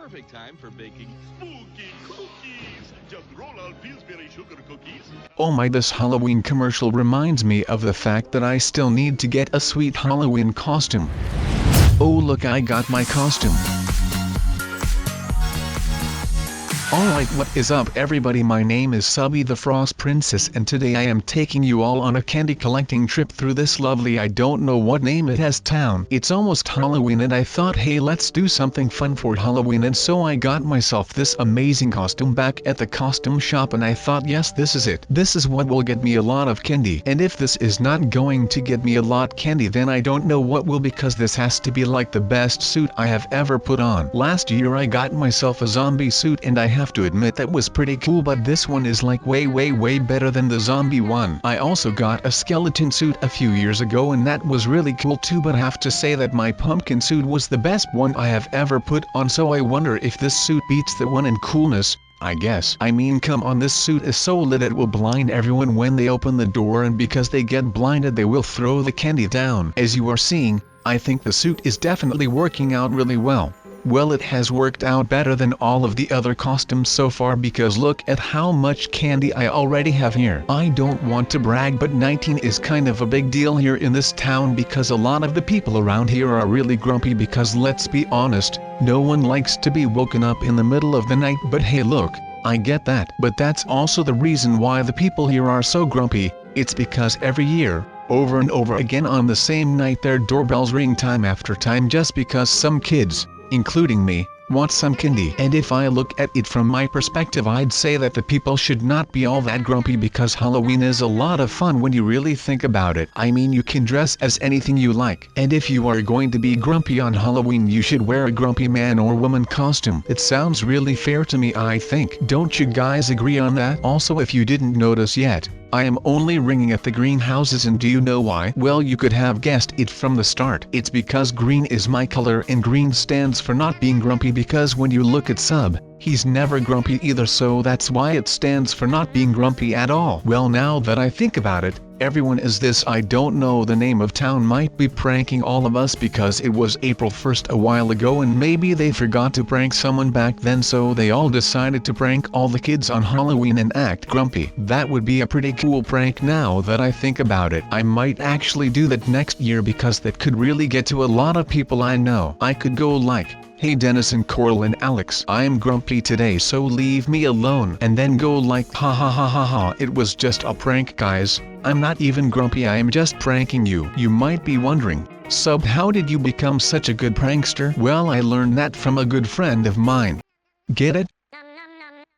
perfect time for baking Spooky cookies! Just roll out Pillsbury sugar cookies. Oh my, this Halloween commercial reminds me of the fact that I still need to get a sweet Halloween costume. Oh look, I got my costume. Alright, what is up everybody, my name is Subby the Frost Princess and today I am taking you all on a candy collecting trip through this lovely, I don't know what name it has, town. It's almost Halloween and I thought, hey, let's do something fun for Halloween, and so I got myself this amazing costume back at the costume shop and I thought, yes, this is it. This is what will get me a lot of candy, and if this is not going to get me a lot candy then I don't know what will, because this has to be like the best suit I have ever put on. Last year I got myself a zombie suit and I have to admit that was pretty cool, but this one is like way better than the zombie one. I also got a skeleton suit a few years ago and that was really cool too, but I have to say that my pumpkin suit was the best one I have ever put on, so I wonder if this suit beats that one in coolness. I guess. I mean, come on, this suit is so lit it will blind everyone when they open the door, and because they get blinded they will throw the candy down. As you are seeing, I think the suit is definitely working out really well. Well, it has worked out better than all of the other costumes so far, because look at how much candy I already have here. I don't want to brag, but 19 is kind of a big deal here in this town because a lot of the people around here are really grumpy, because let's be honest, no one likes to be woken up in the middle of the night. But hey look, I get that, but that's also the reason why the people here are so grumpy. It's because every year, over and over again on the same night, their doorbells ring time after time just because some kids, including me, want some candy. And if I look at it from my perspective, I'd say that the people should not be all that grumpy, because Halloween is a lot of fun when you really think about it. I mean, you can dress as anything you like, and if you are going to be grumpy on Halloween you should wear a grumpy man or woman costume. It sounds really fair to me, I think. Don't you guys agree on that? Also, if you didn't notice yet, I am only ringing at the greenhouses, and do you know why? Well, you could have guessed it from the start. It's because green is my color and green stands for not being grumpy, because when you look at Sub, he's never grumpy either, so that's why it stands for not being grumpy at all. Well, now that I think about it, everyone is this, I don't know, the name of town might be pranking all of us because it was April 1st a while ago and maybe they forgot to prank someone back then, so they all decided to prank all the kids on Halloween and act grumpy. That would be a pretty cool prank now that I think about it. I might actually do that next year because that could really get to a lot of people I know. I could go like, hey Dennis and Coral and Alex, I'm grumpy today so leave me alone, and then go like, ha ha ha ha ha, it was just a prank guys, I'm not even grumpy, I am just pranking you. You might be wondering, Sub, how did you become such a good prankster? Well, I learned that from a good friend of mine. Get it?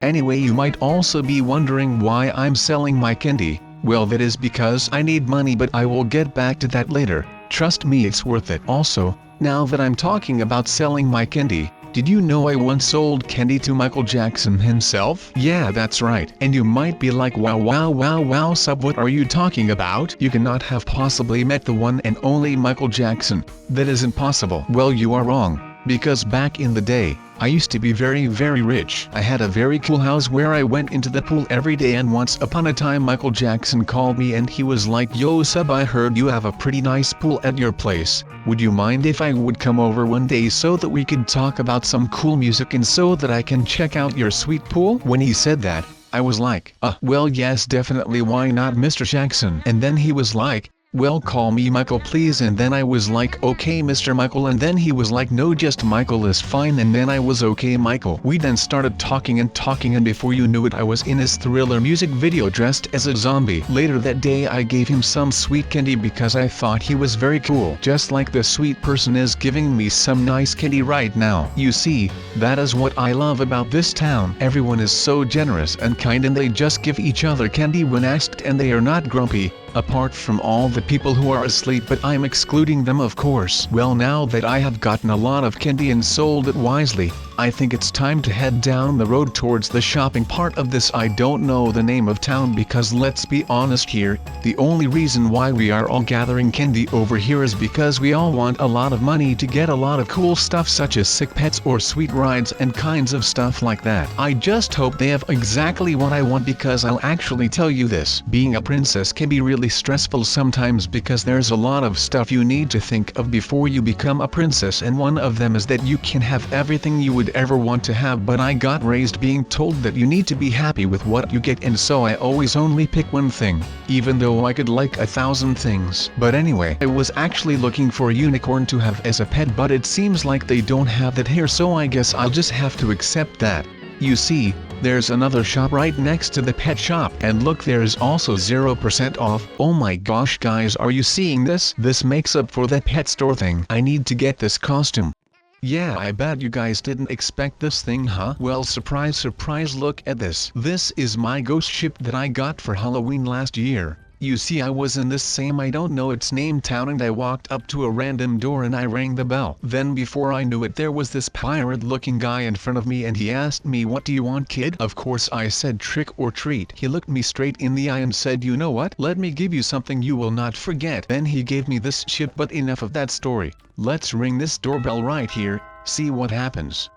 Anyway, you might also be wondering why I'm selling my candy. Well, that is because I need money, but I will get back to that later. Trust me, it's worth it. Also, now that I'm talking about selling my candy, did you know I once sold candy to Michael Jackson himself? Yeah, that's right. And you might be like, wow, Sub, what are you talking about? You cannot have possibly met the one and only Michael Jackson. That isn't possible. Well, you are wrong, because back in the day, I used to be very rich. I had a very cool house where I went into the pool every day, and once upon a time Michael Jackson called me and he was like, yo Sub, I heard you have a pretty nice pool at your place. Would you mind if I would come over one day so that we could talk about some cool music and so that I can check out your sweet pool? When he said that, I was like, well yes, definitely, why not, Mr. Jackson? And then he was like, well, call me Michael please, and then I was like, okay Mr. Michael, and then he was like, no, just Michael is fine, and then I was okay Michael. We then started talking and before you knew it I was in his Thriller music video dressed as a zombie. Later that day I gave him some sweet candy because I thought he was very cool, just like the sweet person is giving me some nice candy right now. You see, that is what I love about this town. Everyone is so generous and kind, and they just give each other candy when asked, and they are not grumpy. Apart from all the people who are asleep, but I'm excluding them of course. Well, now that I have gotten a lot of candy and sold it wisely, I think it's time to head down the road towards the shopping part of this, I don't know the name of town, because let's be honest here, the only reason why we are all gathering candy over here is because we all want a lot of money to get a lot of cool stuff such as sick pets or sweet rides and kinds of stuff like that. I just hope they have exactly what I want, because I'll actually tell you this, being a princess can be really stressful sometimes because there's a lot of stuff you need to think of before you become a princess, and one of them is that you can have everything you would could ever want to have, but I got raised being told that you need to be happy with what you get, and so I always only pick one thing, even though I could like 1,000 things. But anyway, I was actually looking for a unicorn to have as a pet, but it seems like they don't have that here, so I guess I'll just have to accept that. You see, there's another shop right next to the pet shop, and look, there is also 0% off. Oh my gosh guys, are you seeing this? This makes up for that pet store thing. I need to get this costume. Yeah, I bet you guys didn't expect this thing, huh? Well, surprise surprise, look at this. This is my ghost ship that I got for Halloween last year. You see, I was in this same I don't know its name town, and I walked up to a random door and I rang the bell. Then before I knew it, there was this pirate looking guy in front of me, and he asked me, "What do you want, kid?" Of course I said trick or treat. He looked me straight in the eye and said, "You know what? Let me give you something you will not forget." Then he gave me this ship, but enough of that story. Let's ring this doorbell right here, see what happens.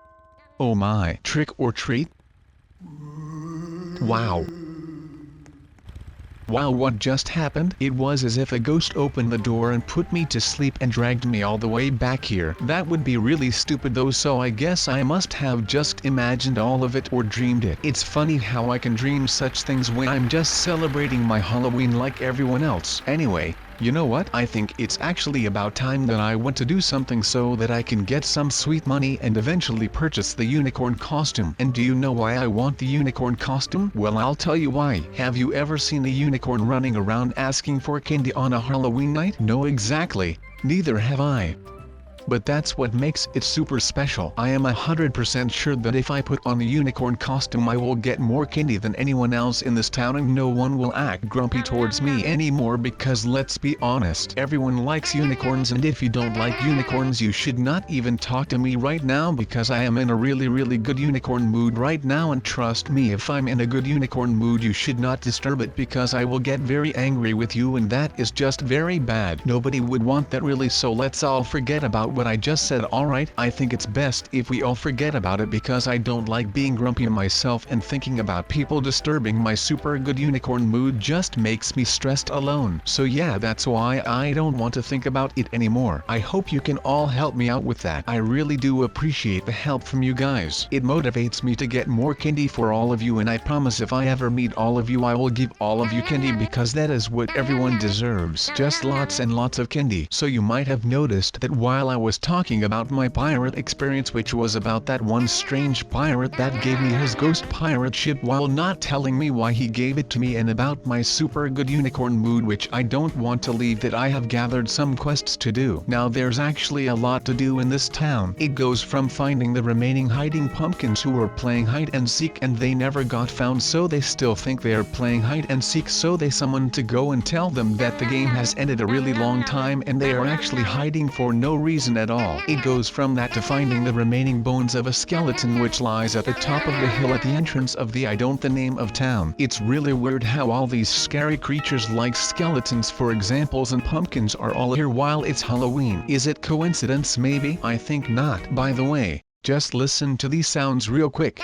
Oh my, trick or treat? Wow. Wow, what just happened? It was as if a ghost opened the door and put me to sleep and dragged me all the way back here. That would be really stupid though, so I guess I must have just imagined all of it or dreamed it. It's funny how I can dream such things when I'm just celebrating my Halloween like everyone else. Anyway, you know what? I think it's actually about time that I want to do something so that I can get some sweet money and eventually purchase the unicorn costume. And do you know why I want the unicorn costume? Well, I'll tell you why. Have you ever seen a unicorn running around asking for candy on a Halloween night? No, exactly. Neither have I. But that's what makes it super special. I am 100% sure that if I put on a unicorn costume, I will get more candy than anyone else in this town, and no one will act grumpy towards me anymore, because let's be honest, everyone likes unicorns, and if you don't like unicorns, you should not even talk to me right now, because I am in a really good unicorn mood right now, and trust me, if I'm in a good unicorn mood, you should not disturb it, because I will get very angry with you, and that is just very bad. Nobody would want that really, so let's all forget about what I just said. Alright, I think it's best if we all forget about it, because I don't like being grumpy myself, and thinking about people disturbing my super good unicorn mood just makes me stressed alone. So yeah, that's why I don't want to think about it anymore. I hope you can all help me out with that. I really do appreciate the help from you guys. It motivates me to get more candy for all of you, and I promise if I ever meet all of you, I will give all of you candy, because that is what everyone deserves. Just lots and lots of candy. So you might have noticed that while I was talking about my pirate experience, which was about that one strange pirate that gave me his ghost pirate ship while not telling me why he gave it to me, and about my super good unicorn mood, which I don't want to leave, that I have gathered some quests to do. Now there's actually a lot to do in this town. It goes from finding the remaining hiding pumpkins who were playing hide and seek and they never got found, so they still think they are playing hide and seek, so they summon to go and tell them that the game has ended a really long time and they are actually hiding for no reason at all. It goes from that to finding the remaining bones of a skeleton which lies at the top of the hill at the entrance of the the name of town. It's really weird how all these scary creatures like skeletons, for examples, and pumpkins are all here while it's Halloween. Is it coincidence? Maybe? I think not. By the way, just listen to these sounds real quick.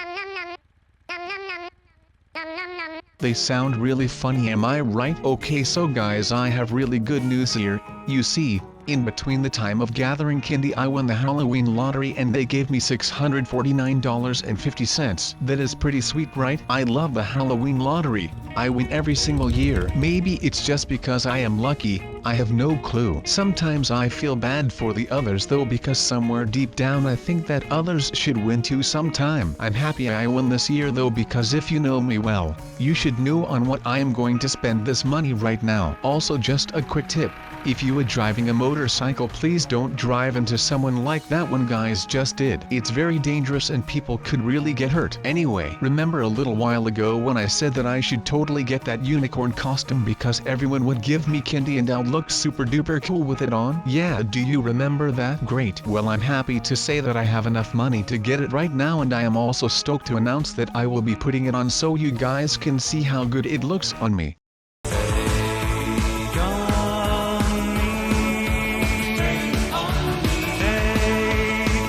They sound really funny, am I right? Okay, so guys, I have really good news here. You see, in between the time of gathering candy, I won the Halloween lottery and they gave me $649.50. That is pretty sweet, right? I love the Halloween lottery. I win every single year. Maybe it's just because I am lucky, I have no clue. Sometimes I feel bad for the others though, because somewhere deep down I think that others should win too sometime. I'm happy I won this year though, because if you know me well, you should know on what I am going to spend this money right now. Also, just a quick tip. If you are driving a motorcycle, please don't drive into someone like that one guys just did. It's very dangerous and people could really get hurt. Anyway, remember a little while ago when I said that I should totally get that unicorn costume because everyone would give me candy and I'll look super duper cool with it on? Yeah, do you remember that? Great. Well, I'm happy to say that I have enough money to get it right now, and I am also stoked to announce that I will be putting it on so you guys can see how good it looks on me.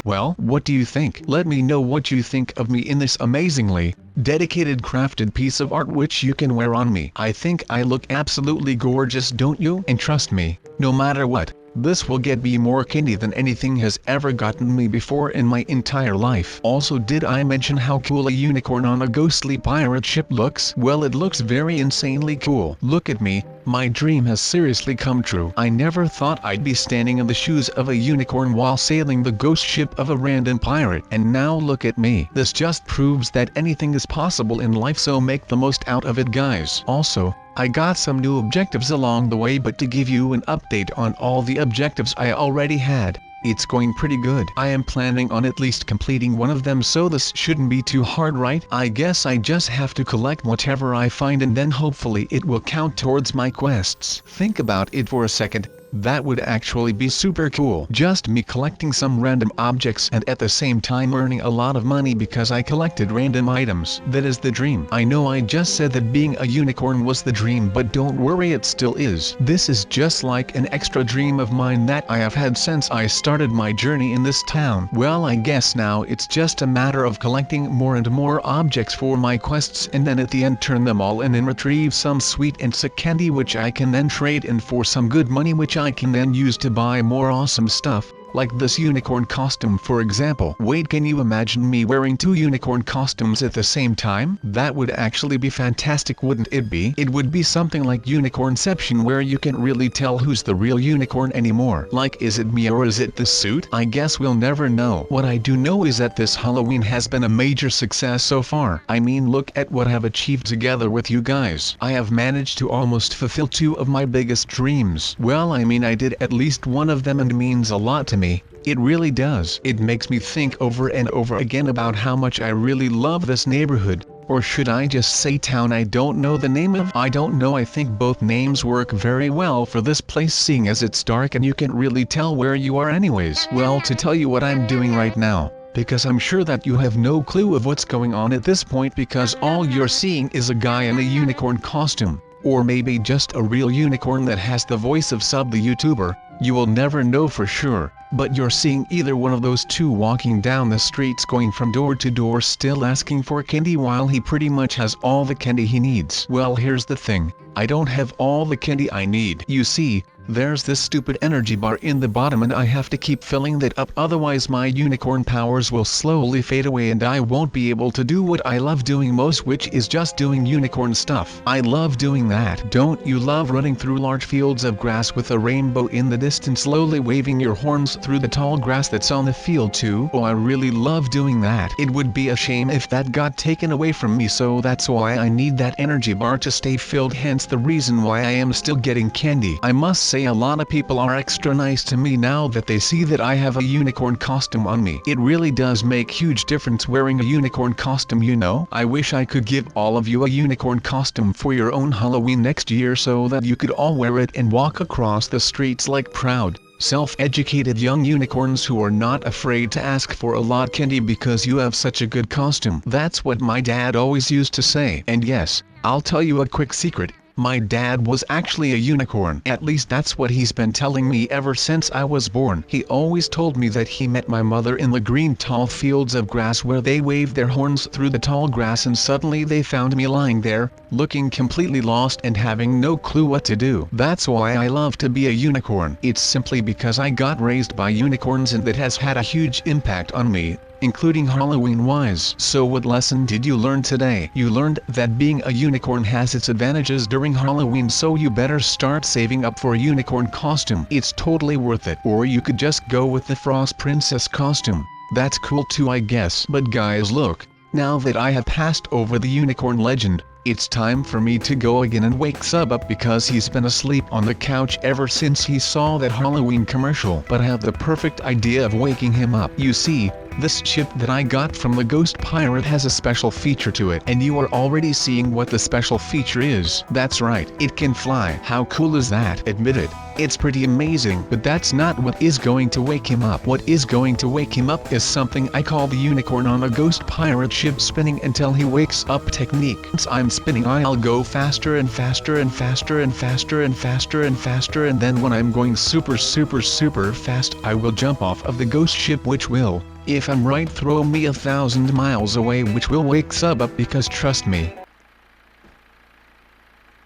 Well, what do you think? Let me know what you think of me in this amazingly dedicated crafted piece of art which you can wear on me. I think I look absolutely gorgeous, don't you? And trust me, no matter what, This will get me more candy than anything has ever gotten me before in my entire life. Also, did I mention how cool a unicorn on a ghostly pirate ship looks? Well, it looks very insanely cool. Look at me, my dream has seriously come true. I never thought I'd be standing in the shoes of a unicorn while sailing the ghost ship of a random pirate. And now look at me. This just proves that anything is possible in life, so make the most out of it, guys. Also, I got some new objectives along the way, but to give you an update on all the objectives I already had, it's going pretty good. I am planning on at least completing one of them, so this shouldn't be too hard, right? I guess I just have to collect whatever I find and then hopefully it will count towards my quests. Think about it for a second. That would actually be super cool. Just me collecting some random objects and at the same time earning a lot of money because I collected random items. That is the dream. I know I just said that being a unicorn was the dream, but don't worry, it still is. This is just like an extra dream of mine that I have had since I started my journey in this town. Well, I guess now it's just a matter of collecting more and more objects for my quests, and then at the end turn them all in and retrieve some sweet and sick candy, which I can then trade in for some good money, which I can then use to buy more awesome stuff, like this unicorn costume for example. Wait, can you imagine me wearing 2 unicorn costumes at the same time? That would actually be fantastic, wouldn't it be? It would be something like Unicornception, where you can't really tell who's the real unicorn anymore. Like, is it me or is it the suit? I guess we'll never know. What I do know is that this Halloween has been a major success so far. I mean, look at what I've achieved together with you guys. I have managed to almost fulfill 2 of my biggest dreams. Well, I mean, I did at least one of them, and it means a lot to me. It really does. It makes me think over and over again about how much I really love this neighborhood. Or should I just say town? I don't know the name of. I don't know. I think both names work very well for this place, seeing as it's dark and you can't really tell where you are anyways. Well, to tell you what I'm doing right now, because I'm sure that you have no clue of what's going on at this point, because all you're seeing is a guy in a unicorn costume. Or maybe just a real unicorn that has the voice of Sub the YouTuber. You will never know for sure, but you're seeing either one of those two walking down the streets, going from door to door, still asking for candy, while he pretty much has all the candy he needs. Well, here's the thing, I don't have all the candy I need. You see, there's this stupid energy bar in the bottom and I have to keep filling that up, otherwise my unicorn powers will slowly fade away and I won't be able to do what I love doing most, which is just doing unicorn stuff. I love doing that. Don't you love running through large fields of grass with a rainbow in the distance, slowly waving your horns through the tall grass that's on the field too? Oh, I really love doing that. It would be a shame if that got taken away from me, so that's why I need that energy bar to stay filled, hence the reason why I am still getting candy. I must say, a lot of people are extra nice to me now that they see that I have a unicorn costume on me. It really does make huge difference wearing a unicorn costume, you know. I wish I could give all of you a unicorn costume for your own Halloween next year, so that you could all wear it and walk across the streets like proud, self-educated young unicorns who are not afraid to ask for a lot of candy because you have such a good costume. That's what my dad always used to say. And yes, I'll tell you a quick secret. My dad was actually a unicorn. At least that's what he's been telling me ever since I was born. He always told me that he met my mother in the green tall fields of grass where they waved their horns through the tall grass, and suddenly they found me lying there, looking completely lost and having no clue what to do. That's why I love to be a unicorn. It's simply because I got raised by unicorns and that has had a huge impact on me, including Halloween-wise. So what lesson did you learn today? You learned that being a unicorn has its advantages during Halloween, so you better start saving up for a unicorn costume. It's totally worth it. Or you could just go with the Frost Princess costume. That's cool too, I guess. But guys, look, now that I have passed over the unicorn legend, it's time for me to go again and wake Sub up, because he's been asleep on the couch ever since he saw that Halloween commercial. But I have the perfect idea of waking him up. You see, this ship that I got from the ghost pirate has a special feature to it, and you are already seeing what the special feature is. That's right, it can fly. How cool is that? Admit it, it's pretty amazing. But that's not what is going to wake him up. What is going to wake him up is something I call the unicorn on a ghost pirate ship spinning until he wakes up technique. Once I'm spinning, I'll go faster and faster and faster and faster and faster and faster, and then when I'm going super fast, I will jump off of the ghost ship, which will, if I'm right, throw me 1,000 miles away, which will wake Sub up, because trust me.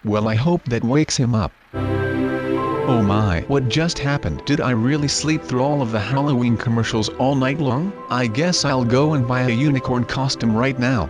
Well, I hope that wakes him up. Oh my, what just happened? Did I really sleep through all of the Halloween commercials all night long? I guess I'll go and buy a unicorn costume right now.